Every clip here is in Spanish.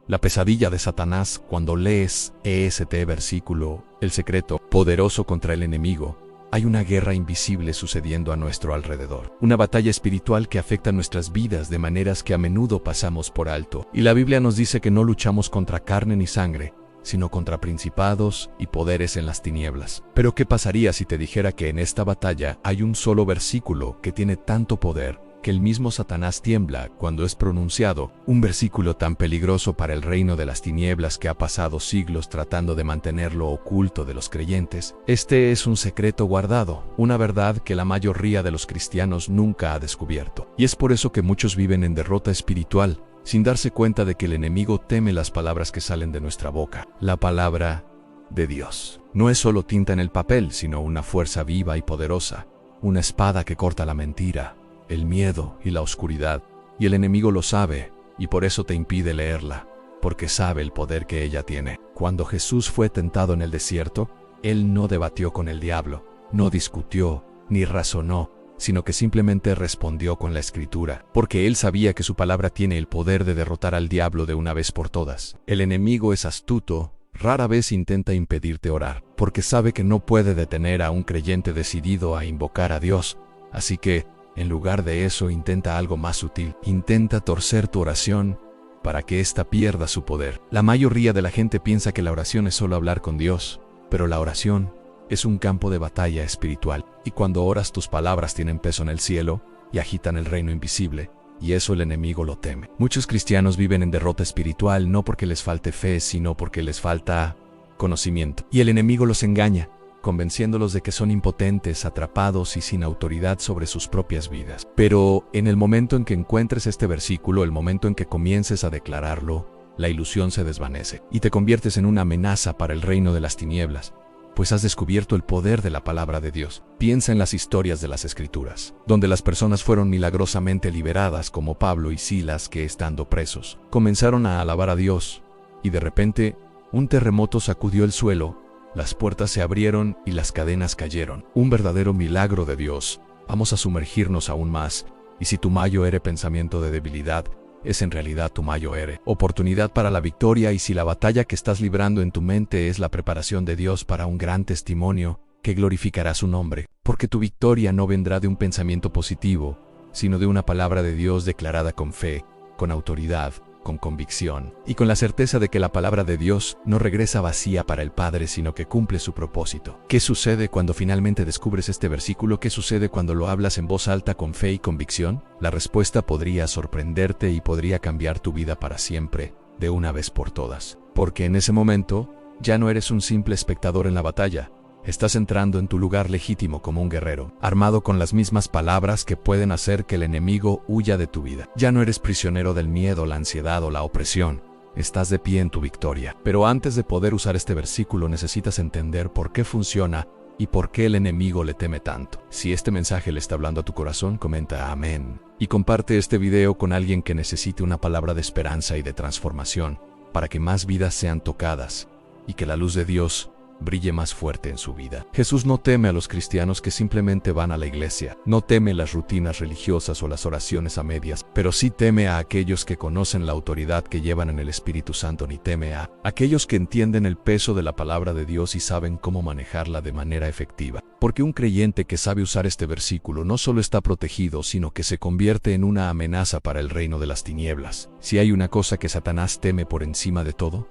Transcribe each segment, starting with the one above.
La pesadilla de Satanás cuando lees este versículo, el secreto poderoso contra el enemigo. Hay una guerra invisible sucediendo a nuestro alrededor. Una batalla espiritual que afecta nuestras vidas de maneras que a menudo pasamos por alto. Y la Biblia nos dice que no luchamos contra carne ni sangre, sino contra principados y poderes en las tinieblas. Pero ¿qué pasaría si te dijera que en esta batalla hay un solo versículo que tiene tanto poder que el mismo Satanás tiembla cuando es pronunciado? Un versículo tan peligroso para el reino de las tinieblas que ha pasado siglos tratando de mantenerlo oculto de los creyentes. Este es un secreto guardado, una verdad que la mayoría de los cristianos nunca ha descubierto. Y es por eso que muchos viven en derrota espiritual, sin darse cuenta de que el enemigo teme las palabras que salen de nuestra boca. La palabra de Dios no es solo tinta en el papel, sino una fuerza viva y poderosa, una espada que corta la mentira, el miedo y la oscuridad, y el enemigo lo sabe, y por eso te impide leerla, porque sabe el poder que ella tiene. Cuando Jesús fue tentado en el desierto, Él no debatió con el diablo, no discutió, ni razonó, sino que simplemente respondió con la Escritura, porque Él sabía que su palabra tiene el poder de derrotar al diablo de una vez por todas. El enemigo es astuto, rara vez intenta impedirte orar, porque sabe que no puede detener a un creyente decidido a invocar a Dios, así que, en lugar de eso, intenta algo más sutil. Intenta torcer tu oración para que ésta pierda su poder. La mayoría de la gente piensa que la oración es solo hablar con Dios, pero la oración es un campo de batalla espiritual. Y cuando oras, tus palabras tienen peso en el cielo y agitan el reino invisible, y eso el enemigo lo teme. Muchos cristianos viven en derrota espiritual no porque les falte fe, sino porque les falta conocimiento. Y el enemigo los engaña, convenciéndolos de que son impotentes, atrapados y sin autoridad sobre sus propias vidas. Pero en el momento en que encuentres este versículo, el momento en que comiences a declararlo, la ilusión se desvanece y te conviertes en una amenaza para el reino de las tinieblas, pues has descubierto el poder de la palabra de Dios. Piensa en las historias de las Escrituras, donde las personas fueron milagrosamente liberadas, como Pablo y Silas, que estando presos, comenzaron a alabar a Dios, y de repente, un terremoto sacudió el suelo. Las puertas se abrieron y las cadenas cayeron. Un verdadero milagro de Dios. Vamos a sumergirnos aún más. Y si tu mayo era pensamiento de debilidad, es en realidad tu mayo era oportunidad para la victoria. Y si la batalla que estás librando en tu mente es la preparación de Dios para un gran testimonio que glorificará su nombre, porque tu victoria no vendrá de un pensamiento positivo, sino de una palabra de Dios declarada con fe, con autoridad, con convicción, y con la certeza de que la palabra de Dios no regresa vacía para el Padre, sino que cumple su propósito. ¿Qué sucede cuando finalmente descubres este versículo? ¿Qué sucede cuando lo hablas en voz alta con fe y convicción? La respuesta podría sorprenderte y podría cambiar tu vida para siempre, de una vez por todas. Porque en ese momento, ya no eres un simple espectador en la batalla. Estás entrando en tu lugar legítimo como un guerrero, armado con las mismas palabras que pueden hacer que el enemigo huya de tu vida. Ya no eres prisionero del miedo, la ansiedad o la opresión. Estás de pie en tu victoria. Pero antes de poder usar este versículo necesitas entender por qué funciona y por qué el enemigo le teme tanto. Si este mensaje le está hablando a tu corazón, comenta amén. Y comparte este video con alguien que necesite una palabra de esperanza y de transformación, para que más vidas sean tocadas y que la luz de Dios brille más fuerte en su vida. Jesús no teme a los cristianos que simplemente van a la iglesia, no teme las rutinas religiosas o las oraciones a medias, pero sí teme a aquellos que conocen la autoridad que llevan en el Espíritu Santo, ni teme a aquellos que entienden el peso de la palabra de Dios y saben cómo manejarla de manera efectiva. Porque un creyente que sabe usar este versículo no solo está protegido, sino que se convierte en una amenaza para el reino de las tinieblas. Si hay una cosa que Satanás teme por encima de todo,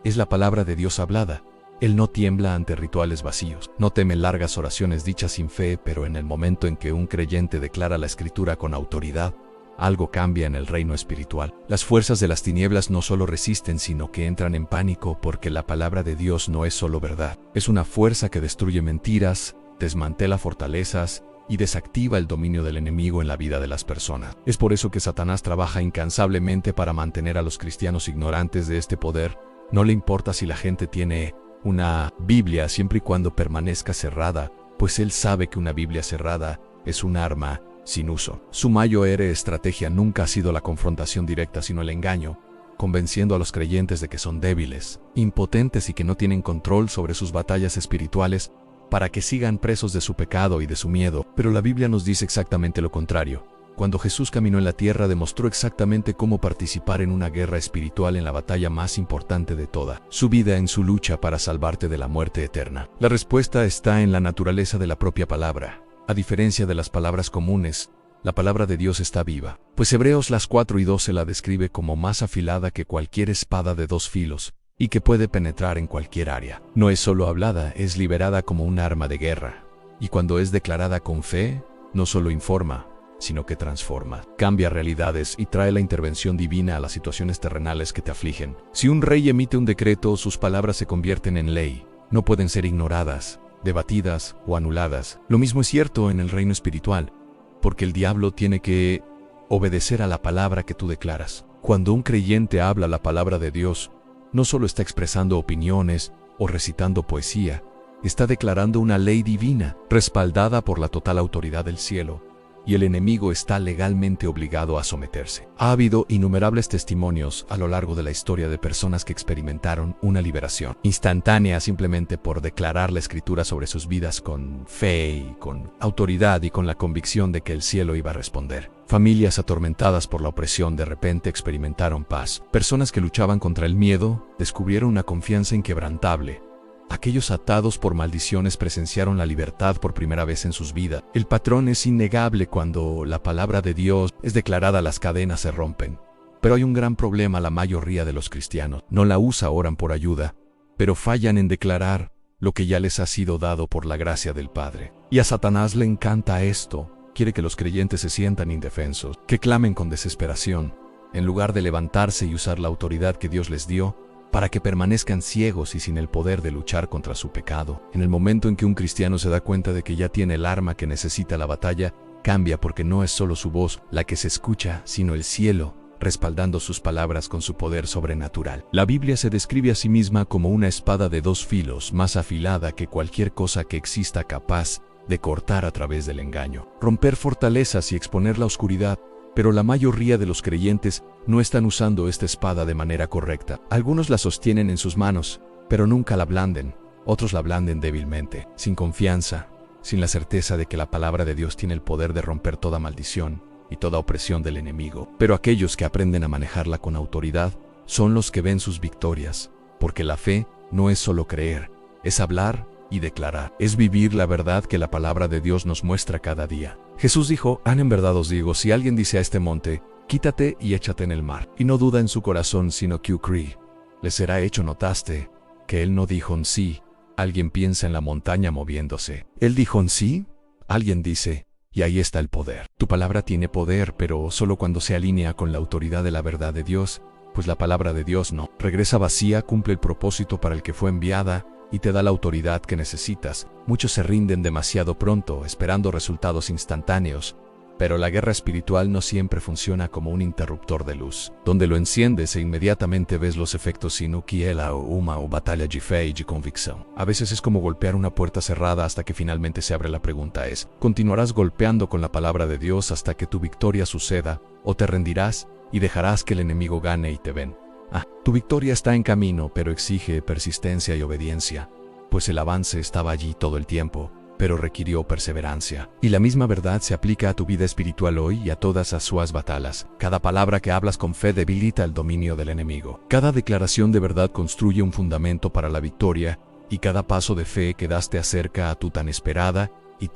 es la palabra de Dios hablada. Él no tiembla ante rituales vacíos, no teme largas oraciones dichas sin fe, pero en el momento en que un creyente declara la Escritura con autoridad, algo cambia en el reino espiritual. Las fuerzas de las tinieblas no solo resisten, sino que entran en pánico, porque la palabra de Dios no es solo verdad. Es una fuerza que destruye mentiras, desmantela fortalezas y desactiva el dominio del enemigo en la vida de las personas. Es por eso que Satanás trabaja incansablemente para mantener a los cristianos ignorantes de este poder. No le importa si la gente tiene una Biblia siempre y cuando permanezca cerrada, pues él sabe que una Biblia cerrada es un arma sin uso. Su mayor estrategia nunca ha sido la confrontación directa, sino el engaño, convenciendo a los creyentes de que son débiles, impotentes y que no tienen control sobre sus batallas espirituales, para que sigan presos de su pecado y de su miedo. Pero la Biblia nos dice exactamente lo contrario. Cuando Jesús caminó en la tierra, demostró exactamente cómo participar en una guerra espiritual en la batalla más importante de toda su vida, en su lucha para salvarte de la muerte eterna. La respuesta está en la naturaleza de la propia palabra. A diferencia de las palabras comunes, la palabra de Dios está viva, pues Hebreos 4:12 la describe como más afilada que cualquier espada de dos filos, y que puede penetrar en cualquier área. No es solo hablada, es liberada como un arma de guerra. Y cuando es declarada con fe, no solo informa, sino que transforma, cambia realidades y trae la intervención divina a las situaciones terrenales que te afligen. Si un rey emite un decreto, sus palabras se convierten en ley. No pueden ser ignoradas, debatidas o anuladas. Lo mismo es cierto en el reino espiritual, porque el diablo tiene que obedecer a la palabra que tú declaras. Cuando un creyente habla la palabra de Dios, no solo está expresando opiniones o recitando poesía, está declarando una ley divina, respaldada por la total autoridad del cielo, y el enemigo está legalmente obligado a someterse. Ha habido innumerables testimonios a lo largo de la historia de personas que experimentaron una liberación instantánea simplemente por declarar la Escritura sobre sus vidas con fe y con autoridad y con la convicción de que el cielo iba a responder. Familias atormentadas por la opresión de repente experimentaron paz. Personas que luchaban contra el miedo descubrieron una confianza inquebrantable. Aquellos atados por maldiciones presenciaron la libertad por primera vez en sus vidas. El patrón es innegable: cuando la palabra de Dios es declarada, las cadenas se rompen. Pero hay un gran problema: la mayoría de los cristianos no la usan, oran por ayuda, pero fallan en declarar lo que ya les ha sido dado por la gracia del Padre. Y a Satanás le encanta esto. Quiere que los creyentes se sientan indefensos, que clamen con desesperación, en lugar de levantarse y usar la autoridad que Dios les dio, para que permanezcan ciegos y sin el poder de luchar contra su pecado. En el momento en que un cristiano se da cuenta de que ya tiene el arma que necesita, la batalla cambia, porque no es solo su voz la que se escucha, sino el cielo respaldando sus palabras con su poder sobrenatural. La Biblia se describe a sí misma como una espada de dos filos, más afilada que cualquier cosa que exista, capaz de cortar a través del engaño, romper fortalezas y exponer la oscuridad. Pero la mayoría de los creyentes no están usando esta espada de manera correcta. Algunos la sostienen en sus manos, pero nunca la blanden. Otros la blanden débilmente, sin confianza, sin la certeza de que la palabra de Dios tiene el poder de romper toda maldición y toda opresión del enemigo. Pero aquellos que aprenden a manejarla con autoridad son los que ven sus victorias, porque la fe no es solo creer, es hablar y declarar, es vivir la verdad que la palabra de Dios nos muestra cada día. Jesús dijo: en verdad os digo, si alguien dice a este monte, quítate y échate en el mar, y no duda en su corazón, sino que cree, le será hecho. Notaste que él no dijo en sí. Alguien piensa en la montaña moviéndose. Él dijo en sí. Alguien dice, y ahí está el poder. Tu palabra tiene poder, pero solo cuando se alinea con la autoridad de la verdad de Dios, pues la palabra de Dios no regresa vacía, cumple el propósito para el que fue enviada y te da la autoridad que necesitas. Muchos se rinden demasiado pronto, esperando resultados instantáneos, pero la guerra espiritual no siempre funciona como un interruptor de luz, donde lo enciendes e inmediatamente ves los efectos sin quiela o uma o batalha de fe y de convicción. A veces es como golpear una puerta cerrada hasta que finalmente se abre. La pregunta es: ¿continuarás golpeando con la palabra de Dios hasta que tu victoria suceda, o te rendirás y dejarás que el enemigo gane y te ven? Tu victoria está en camino, pero exige persistencia y obediencia, pues el avance estaba allí todo el tiempo, pero requirió perseverancia. Y la misma verdad se aplica a tu vida espiritual hoy y a todas las suas batallas. Cada palabra que hablas con fe debilita el dominio del enemigo. Cada declaración de verdad construye un fundamento para la victoria, y cada paso de fe que das te acerca a tu tan esperada y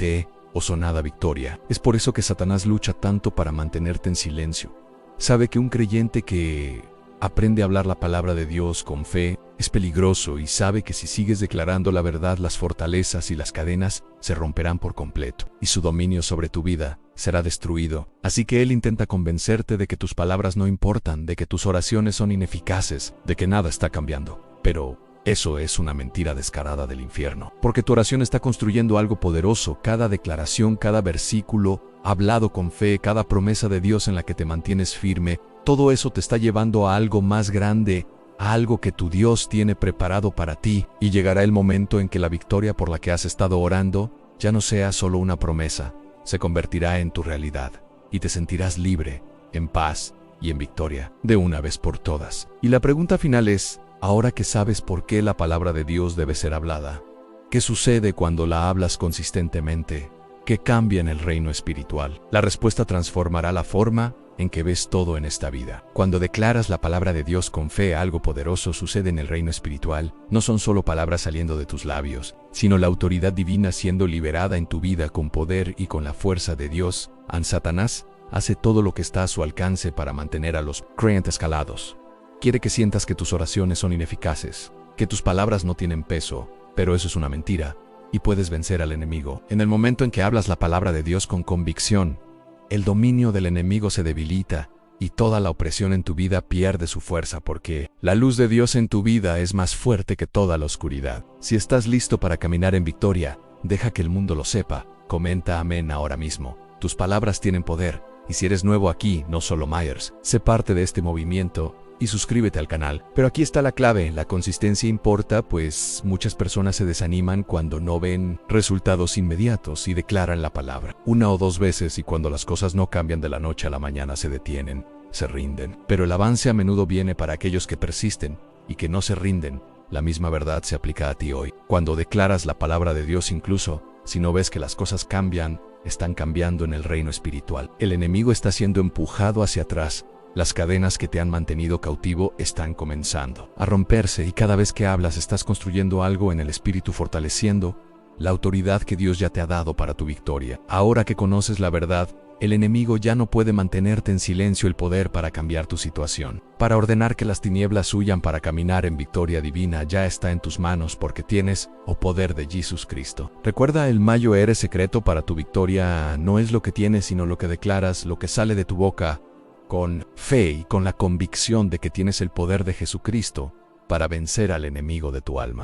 o sonada victoria. Es por eso que Satanás lucha tanto para mantenerte en silencio. Sabe que un creyente que aprende a hablar la palabra de Dios con fe es peligroso, y sabe que si sigues declarando la verdad, las fortalezas y las cadenas se romperán por completo, y su dominio sobre tu vida será destruido. Así que él intenta convencerte de que tus palabras no importan, de que tus oraciones son ineficaces, de que nada está cambiando. Pero eso es una mentira descarada del infierno, porque tu oración está construyendo algo poderoso. Cada declaración, cada versículo hablado con fe, cada promesa de Dios en la que te mantienes firme, todo eso te está llevando a algo más grande, a algo que tu Dios tiene preparado para ti. Y llegará el momento en que la victoria por la que has estado orando ya no sea solo una promesa, se convertirá en tu realidad, y te sentirás libre, en paz y en victoria, de una vez por todas. Y la pregunta final es: ahora que sabes por qué la palabra de Dios debe ser hablada, ¿qué sucede cuando la hablas consistentemente? que cambia en el reino espiritual. La respuesta transformará la forma en que ves todo en esta vida. Cuando declaras la palabra de Dios con fe, algo poderoso sucede en el reino espiritual. No son solo palabras saliendo de tus labios, sino la autoridad divina siendo liberada en tu vida con poder y con la fuerza de Dios. Satanás hace todo lo que está a su alcance para mantener a los creyentes calados. Quiere que sientas que tus oraciones son ineficaces, que tus palabras no tienen peso, pero eso es una mentira, y puedes vencer al enemigo. En el momento en que hablas la palabra de Dios con convicción, el dominio del enemigo se debilita y toda la opresión en tu vida pierde su fuerza porque la luz de Dios en tu vida es más fuerte que toda la oscuridad. Si estás listo para caminar en victoria, deja que el mundo lo sepa. Comenta amén ahora mismo. Tus palabras tienen poder, y si eres nuevo aquí, no solo Myers, sé parte de este movimiento y suscríbete al canal. Pero aquí está la clave, la consistencia importa, pues muchas personas se desaniman cuando no ven resultados inmediatos y declaran la palabra una o dos veces, y cuando las cosas no cambian de la noche a la mañana se detienen, se rinden. Pero el avance a menudo viene para aquellos que persisten y que no se rinden. La misma verdad se aplica a ti hoy. Cuando declaras la palabra de Dios, incluso si no ves que las cosas cambian, están cambiando en el reino espiritual. El enemigo está siendo empujado hacia atrás. Las cadenas que te han mantenido cautivo están comenzando a romperse, y cada vez que hablas estás construyendo algo en el espíritu, fortaleciendo la autoridad que Dios ya te ha dado para tu victoria. Ahora que conoces la verdad, el enemigo ya no puede mantenerte en silencio. El poder para cambiar tu situación, para ordenar que las tinieblas huyan, para caminar en victoria divina, ya está en tus manos porque tienes el poder de Jesucristo. Recuerda, el mayor secreto para tu victoria no es lo que tienes, sino lo que declaras, lo que sale de tu boca, con fe y con la convicción de que tienes el poder de Jesucristo para vencer al enemigo de tu alma.